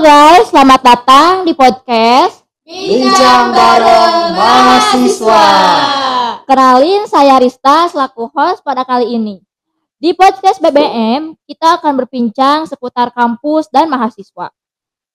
guys, selamat datang di podcast Bincang Bareng Mahasiswa. Kenalin, saya Rista selaku host pada kali ini. Di podcast BBM, kita akan berbincang seputar kampus dan mahasiswa.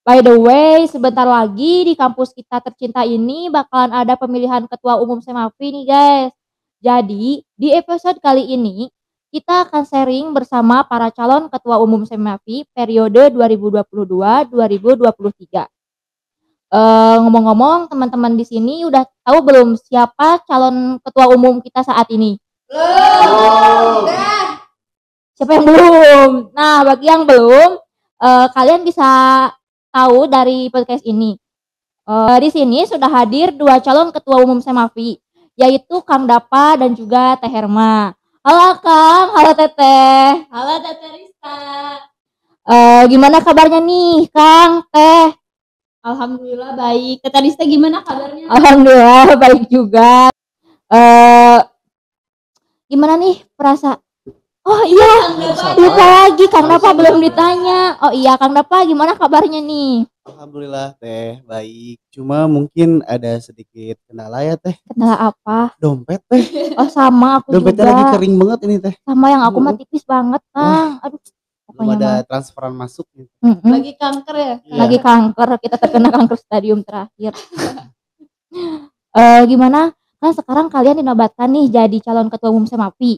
By the way, sebentar lagi di kampus kita tercinta ini bakalan ada pemilihan ketua umum Semavi nih guys. Jadi, di episode kali ini, kita akan sharing bersama para calon ketua umum Semavi periode 2022-2023. Ngomong-ngomong, teman-teman di sini udah tahu belum siapa calon ketua umum kita saat ini? Belum. Siapa yang belum? Nah, bagi yang belum, kalian bisa tahu dari podcast ini. Di sini sudah hadir dua calon ketua umum Semavi, yaitu Kang Dapa dan juga Teh Herma. Halo Kang, halo Teteh. Halo Tete Rista. Gimana kabarnya nih Kang, Teh? Alhamdulillah baik. Tete Rista gimana kabarnya? Alhamdulillah baik juga. Gimana nih perasaan? Oh iya, lupa lagi Kang Dapa belum ditanya. Oh iya Kang Dapa, gimana kabarnya nih? Alhamdulillah Teh baik. Cuma mungkin ada sedikit kendala ya Teh. Kendala apa? Dompet Teh. Oh sama aku Dompetnya juga. lagi kering banget ini Teh. Sama yang aku mah tipis banget Kang. Aduh. Belum ada transferan masuk nih. Lagi kanker ya? Iya. Lagi kanker, kita terkena kanker stadium terakhir. Gimana? Kan sekarang kalian dinobatkan nih jadi calon ketua umum Semavi.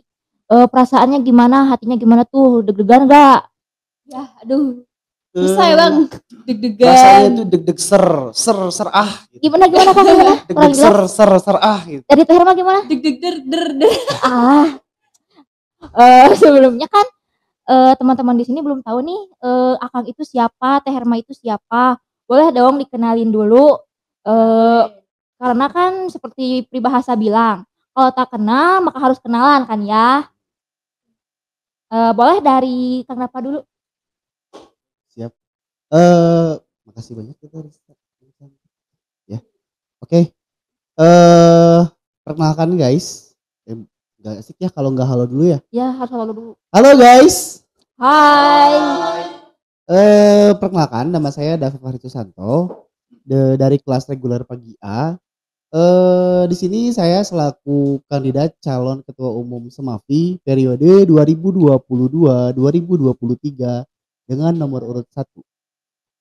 Perasaannya gimana? Hatinya gimana tuh? Deg-degan gak? Ya, aduh. Susah ya bang. Deg-degan. Rasanya tuh deg-deg ser ah. Gitu. Gimana Kang? Gimana? Kurang Deg-deg jelas. ser ah gitu. Dari Teh Herma gimana? Deg-deg der. Sebelumnya kan teman-teman di sini belum tahu nih Akang itu siapa, Teh Herma itu siapa. Boleh dong dikenalin dulu. Karena kan seperti peribahasa bilang, kalau tak kenal maka harus kenalan kan ya. Boleh dari Kang Dapa dulu. Siap. Makasih banyak ya Teh. Ya. Oke. Perkenalkan guys. Gak asik ya kalau nggak halo dulu ya. Ya harus halo dulu. Halo guys. Hai. Perkenalkan nama saya David Fahri Susanto dari kelas reguler pagi A. Di sini saya selaku kandidat calon ketua umum Semavi periode 2022-2023 dengan nomor urut 1.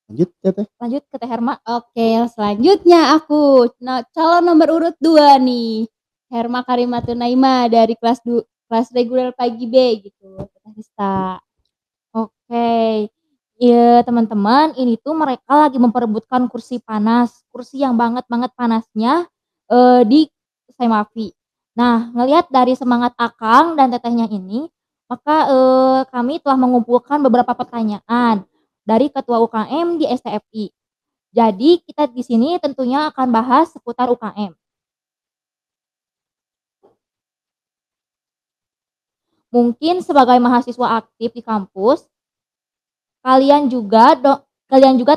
Lanjut ya Teh. Lanjut ke Teh Herma. Oke, selanjutnya aku calon nomor urut 2 nih. Herma Karimatun Naima dari kelas reguler pagi B gitu. Tete Rista. Oke. Iya teman-teman, ini tuh mereka lagi memperebutkan kursi panas, kursi yang banget panasnya di Semavi. Nah, ngelihat dari semangat Akang dan Tetehnya ini, maka kami telah mengumpulkan beberapa pertanyaan dari Ketua UKM di STFI. Jadi kita di sini tentunya akan bahas seputar UKM. Mungkin sebagai mahasiswa aktif di kampus, kalian juga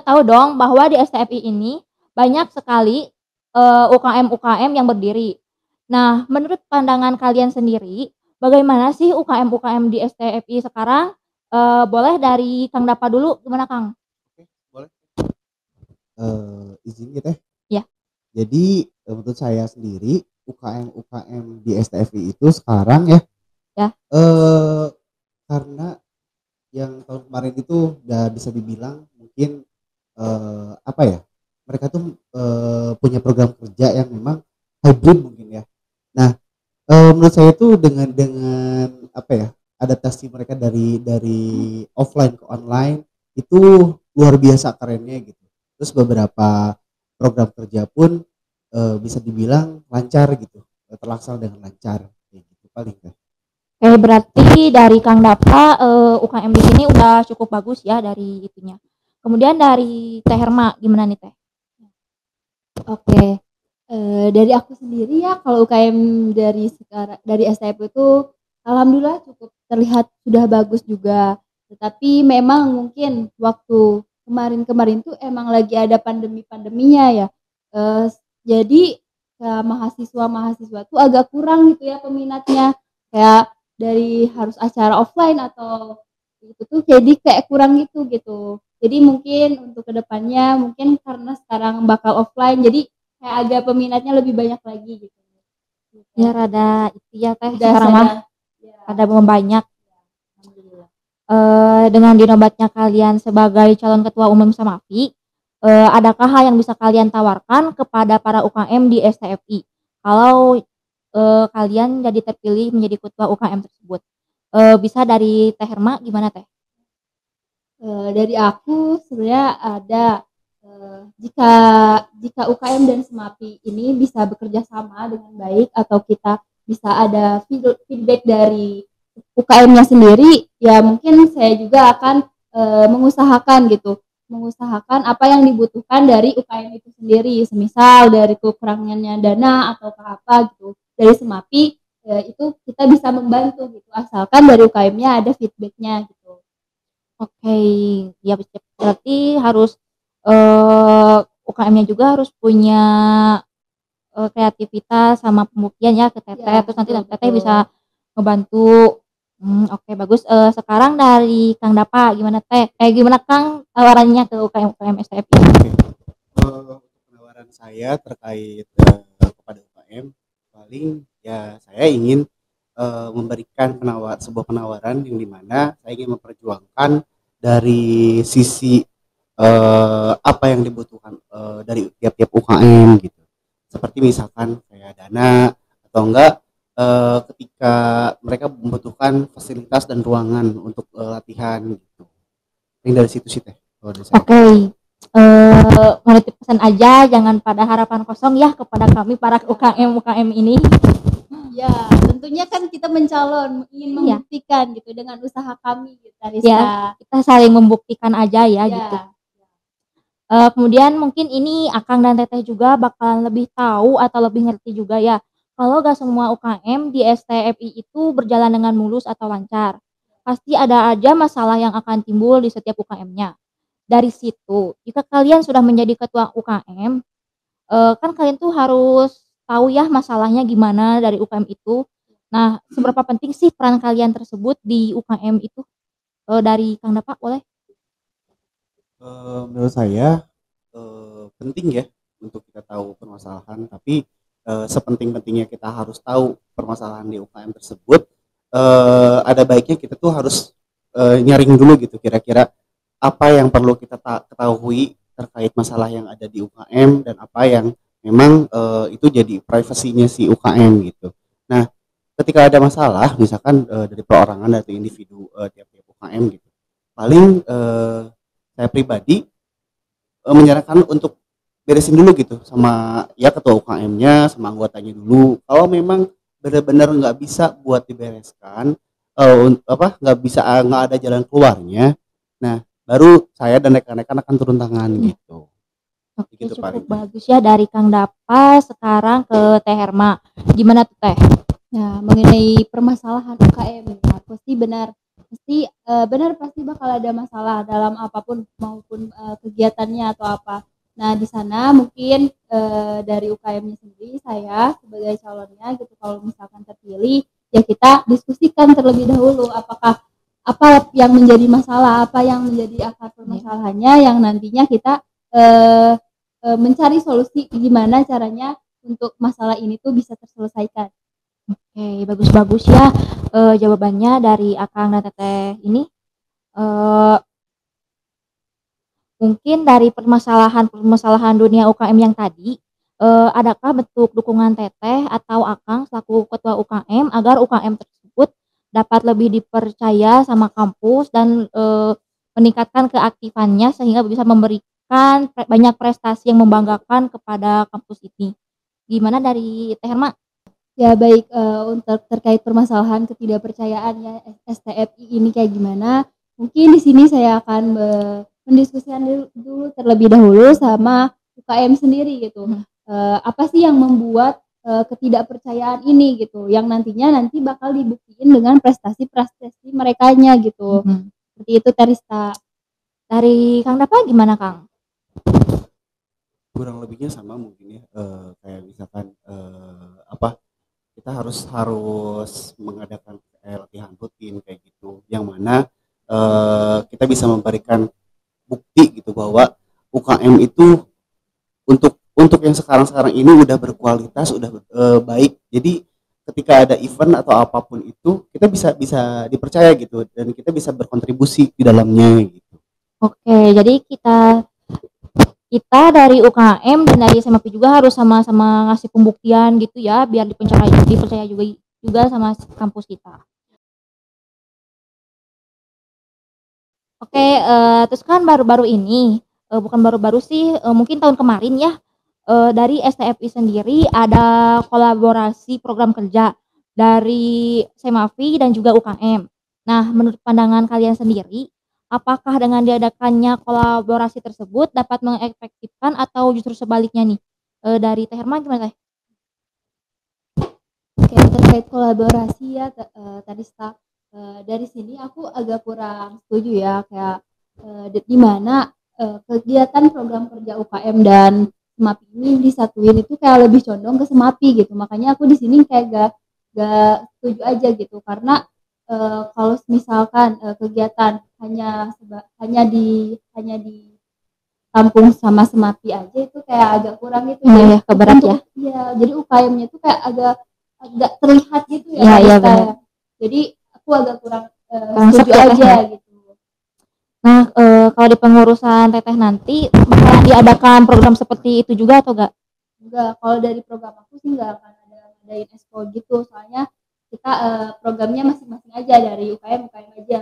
tahu dong bahwa di STFI ini banyak sekali UKM yang berdiri. Nah, menurut pandangan kalian sendiri, bagaimana sih UKM di STFI sekarang? Boleh dari Kang Dapa dulu, gimana Kang? Oke, boleh. Izin ya Teh. Ya. Jadi menurut saya sendiri UKM di STFI itu sekarang ya. Ya. Karena yang tahun kemarin itu udah bisa dibilang mungkin mereka tuh punya program kerja yang memang hybrid mungkin ya. Nah, menurut saya itu dengan adaptasi mereka dari offline ke online itu luar biasa kerennya gitu. Terus beberapa program kerja pun bisa dibilang lancar gitu, terlaksana dengan lancar kayak gitu paling kan. Oke, berarti dari Kang Dapa UKM di sini udah cukup bagus ya dari itunya. Kemudian dari Teh Herma gimana nih Teh? Oke. Dari aku sendiri ya, kalau UKM dari STF itu alhamdulillah cukup terlihat sudah bagus juga. Tetapi memang mungkin waktu kemarin tuh emang lagi ada pandeminya ya. Jadi mahasiswa tuh agak kurang gitu ya peminatnya. Kayak dari harus acara offline atau itu tuh jadi kayak kurang gitu. Jadi mungkin untuk kedepannya mungkin karena sekarang bakal offline jadi kayak agak peminatnya lebih banyak lagi gitu. Ya rada itu ya Teh, Udah sekarang mah sadar. Ya, rada membanyak. alhamdulillah. Dengan dinobatnya kalian sebagai calon ketua umum Samafi, adakah hal yang bisa kalian tawarkan kepada para UKM di STFI? Kalau kalian jadi terpilih menjadi ketua UKM tersebut, bisa dari Teh Herma gimana Teh? Dari aku sebenarnya ada, jika jika UKM dan Semapi ini bisa bekerja sama dengan baik atau kita bisa ada feedback dari UKM-nya sendiri, ya mungkin saya juga akan, mengusahakan gitu, mengusahakan apa yang dibutuhkan dari UKM itu sendiri. Semisal dari kekurangannya dana atau apa gitu, dari Semapi, itu kita bisa membantu gitu, asalkan dari UKM-nya ada feedback-nya gitu. Oke, ya berarti harus UKM-nya juga harus punya kreativitas sama pembuktian ya ke Teteh, Ya, terus nanti Teteh betul. bisa ngebantu. Oke bagus. Sekarang dari Kang Dapa gimana Teh? Gimana Kang tawarannya ke UKM STFI? Untuk penawaran saya terkait kepada UKM, paling ya saya ingin memberikan sebuah penawaran yang dimana saya ingin memperjuangkan dari sisi apa yang dibutuhkan dari tiap-tiap UKM gitu. Seperti misalkan kayak dana atau enggak ketika mereka membutuhkan fasilitas dan ruangan untuk latihan gitu. Ini dari situ sih teh. Kalau dari saya. Oke, menitip pesan aja jangan pada harapan kosong ya kepada kami para UKM ini. Ya, tentunya kan kita mencalon, ingin Iya. membuktikan gitu dengan usaha kami gitu, Ya, Rizka. kita saling membuktikan aja ya Ya, gitu. Kemudian mungkin ini Akang dan Teteh juga bakalan lebih tahu atau lebih ngerti juga ya, kalau gak semua UKM di STFI itu berjalan dengan mulus atau lancar. Pasti ada aja masalah yang akan timbul di setiap UKM-nya. Dari situ, jika kalian sudah menjadi ketua UKM, kan kalian tuh harus tahu ya masalahnya gimana dari UKM itu. Nah, seberapa penting sih peran kalian tersebut di UKM itu? Dari Kang Dapak boleh? Menurut saya penting ya untuk kita tahu permasalahan, tapi sepenting-pentingnya kita harus tahu permasalahan di UKM tersebut, ada baiknya kita tuh harus nyaring dulu gitu kira-kira apa yang perlu kita ketahui terkait masalah yang ada di UKM dan apa yang memang itu jadi privasinya si UKM gitu. Nah, ketika ada masalah misalkan dari perorangan dari individu tiap-tiap UKM gitu, paling saya pribadi menyarankan untuk beresin dulu gitu sama ya ketua UKM-nya sama anggotanya dulu. Kalau memang benar-benar nggak bisa buat dibereskan, nggak ada jalan keluarnya, nah baru saya dan rekan-rekan akan turun tangan gitu. Oke, Gitu cukup paling. bagus ya dari Kang Dapa. Sekarang ke Teh Herma. Gimana tuh Teh? Nah, mengenai permasalahan UKM, nah, pasti benar, pasti bakal ada masalah dalam apapun maupun kegiatannya atau apa. Nah, di sana mungkin dari UKM-nya sendiri saya sebagai calonnya gitu kalau misalkan terpilih ya kita diskusikan terlebih dahulu apakah apa yang menjadi masalah, apa yang menjadi akar permasalahannya yang nantinya kita mencari solusi gimana caranya untuk masalah ini tuh bisa terselesaikan. Oke, bagus-bagus ya jawabannya dari Akang dan Teteh ini. Eh, Mungkin dari permasalahan dunia UKM yang tadi, adakah bentuk dukungan Teteh atau Akang selaku ketua UKM agar UKM tersebut dapat lebih dipercaya sama kampus dan meningkatkan keaktifannya sehingga bisa memberikan banyak prestasi yang membanggakan kepada kampus ini. Gimana dari Teh Herma? Ya baik, untuk terkait permasalahan ketidakpercayaan ya STFI ini kayak gimana, mungkin di sini saya akan mendiskusikan dulu terlebih dahulu sama UKM sendiri gitu. Apa sih yang membuat ketidakpercayaan ini gitu, yang nantinya bakal dibuktiin dengan prestasi-prestasi merekanya gitu. Seperti itu Terista. Dari Kang Dapa gimana Kang? Kurang lebihnya sama mungkin ya, kayak misalkan apa kita harus mengadakan latihan rutin kayak gitu, yang mana kita bisa memberikan bukti gitu bahwa UKM itu untuk yang sekarang ini udah berkualitas, udah baik. Jadi ketika ada event atau apapun itu kita bisa bisa dipercaya gitu dan kita bisa berkontribusi di dalamnya gitu. Oke, jadi kita kita dari UKM dan dari SMAP juga harus sama-sama ngasih pembuktian gitu ya, biar dipercaya juga sama kampus kita. Oke, terus kan baru-baru ini, bukan baru-baru sih, mungkin tahun kemarin ya, dari STFI sendiri ada kolaborasi program kerja dari SEMAFI dan juga UKM. Nah, menurut pandangan kalian sendiri, apakah dengan diadakannya kolaborasi tersebut dapat mengefektifkan atau justru sebaliknya nih? Dari Teh Herma gimana Teh? Oke, terkait kolaborasi ya tadi Sta, dari sini aku agak kurang setuju ya kayak di mana kegiatan program kerja UKM dan SEMAPI ini disatuin itu kayak lebih condong ke SEMAPI gitu. Makanya aku di sini kayak gak setuju aja gitu karena kalau misalkan kegiatan hanya di tampung sama SEMAPI aja itu kayak agak kurang gitu Iya ya, keberat ya. Iya, jadi UKM-nya itu kayak agak terlihat gitu ya. Iya iya benar. Jadi aku agak kurang Kurang setuju setuju aja ya. gitu. Nah, kalau di pengurusan Teteh nanti bakalan diadakan program seperti itu juga atau enggak? Enggak, kalau dari program aku sih enggak akan ngadain expo gitu. Soalnya kita programnya masing-masing aja dari UKM aja.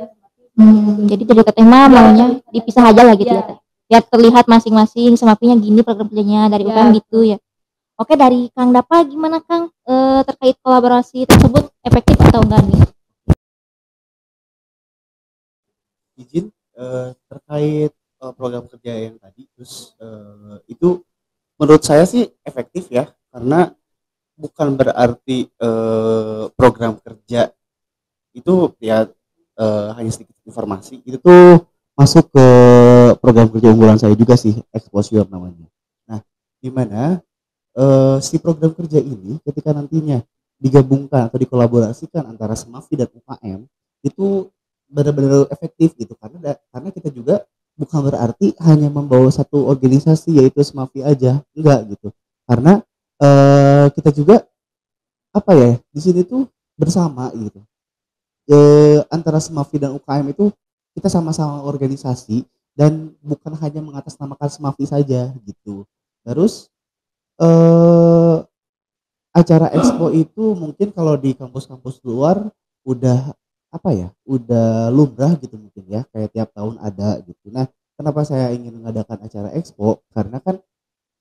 Jadi dari Teteh mah maunya dipisah aja lah gitu ya Iya. Teh. Biar terlihat masing-masing SEMAPI-nya gini program kerjanya, dari UKM gitu ya. Oke, dari Kang Dapa gimana Kang, terkait kolaborasi tersebut efektif atau enggak nih? Izin terkait program kerja yang tadi terus itu menurut saya sih efektif ya karena bukan berarti program kerja itu ya hanya sedikit informasi itu tuh masuk ke program kerja unggulan saya juga sih exposure namanya. Nah, di mana si program kerja ini ketika nantinya digabungkan atau dikolaborasikan antara SEMAFI dan UKM itu benar-benar efektif gitu karena kita juga bukan berarti hanya membawa satu organisasi yaitu SEMAFI aja enggak gitu karena kita juga apa ya di sini tuh bersama gitu antara SEMAFI dan UKM itu kita sama-sama organisasi dan bukan hanya mengatasnamakan SEMAFI saja gitu terus eh acara expo itu mungkin kalau di kampus-kampus luar udah apa ya, udah lumrah gitu mungkin ya, kayak tiap tahun ada gitu. Nah, kenapa saya ingin mengadakan acara expo? Karena kan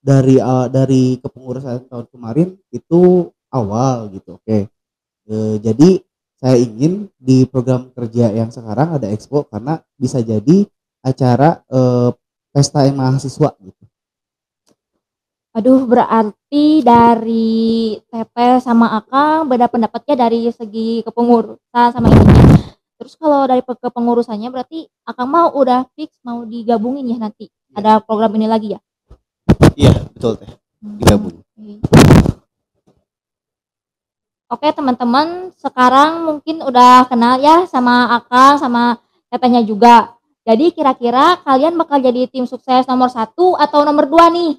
dari kepengurusan tahun kemarin itu awal gitu. Oke. Jadi saya ingin di program kerja yang sekarang ada expo karena bisa jadi acara pesta mahasiswa gitu. Aduh, berarti dari Teteh sama Akang beda pendapatnya dari segi kepengurusan sama ininya. Terus kalau dari kepengurusannya berarti Akang mau udah fix mau digabungin ya nanti. Ada program ini lagi ya? Iya, betul Teh. Digabung. Oke teman-teman, sekarang mungkin udah kenal ya sama Akang sama Tetehnya juga. Jadi kira-kira kalian bakal jadi tim sukses nomor 1 atau nomor 2 nih?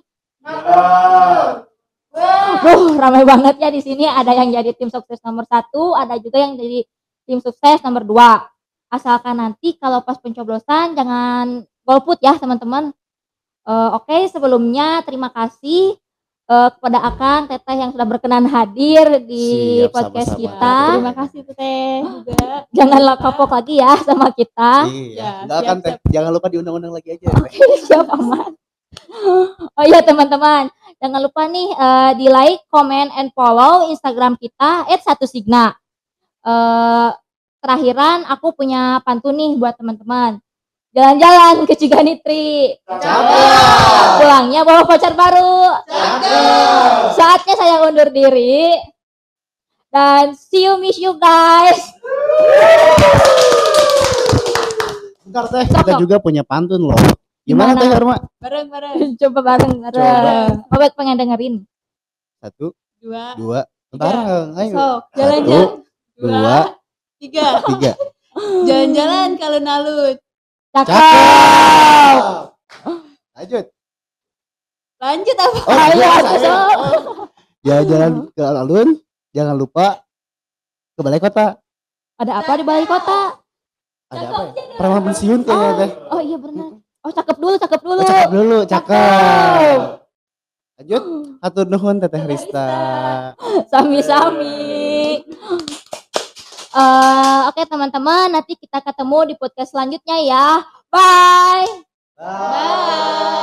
Ramai banget ya di sini. Ada yang jadi tim sukses nomor 1, ada juga yang jadi tim sukses nomor 2. Asalkan nanti kalau pas pencoblosan jangan golput ya teman-teman. Oke, sebelumnya terima kasih kepada Akang, Teteh yang sudah berkenan hadir di Siap, podcast sama-sama. kita. Terima kasih Teteh juga. Janganlah kapok lagi ya sama kita. Iya, enggak kan Teh. Jangan lupa diundang-undang lagi aja Teh. Siap aman. Oh iya teman-teman, jangan lupa nih di like, comment, and follow Instagram kita @1signa. Terakhiran aku punya pantun nih buat teman-teman. Jalan-jalan ke Ciganitri. Pulangnya bawa pacar baru. Saatnya saya undur diri. Dan see you, miss you guys. Bentar Teh, kita juga punya pantun loh. Gimana Teh Herma? Bareng-bareng. Coba bareng-bareng. Obat pengen dengerin. 1, 2, 2, bareng, ayo. Sok, 1, 2, 3. Jalan-jalan ke alun-alun. Cakep. Lanjut. Lanjut apa? Oh, Ayo, iya, atuh, saya. sok. Jalan-jalan ke alun, jangan lupa ke balai kota. Ada apa di balai kota? Ada apa ya? Preman pensiun kayaknya teh. Oh iya benar. Oh cakep dulu, cakep dulu. Oh, cakep dulu, cakep. Lanjut, hatur nuhun Teteh Rista. Sami-sami. Oke teman-teman, nanti kita ketemu di podcast selanjutnya ya. Bye. Bye.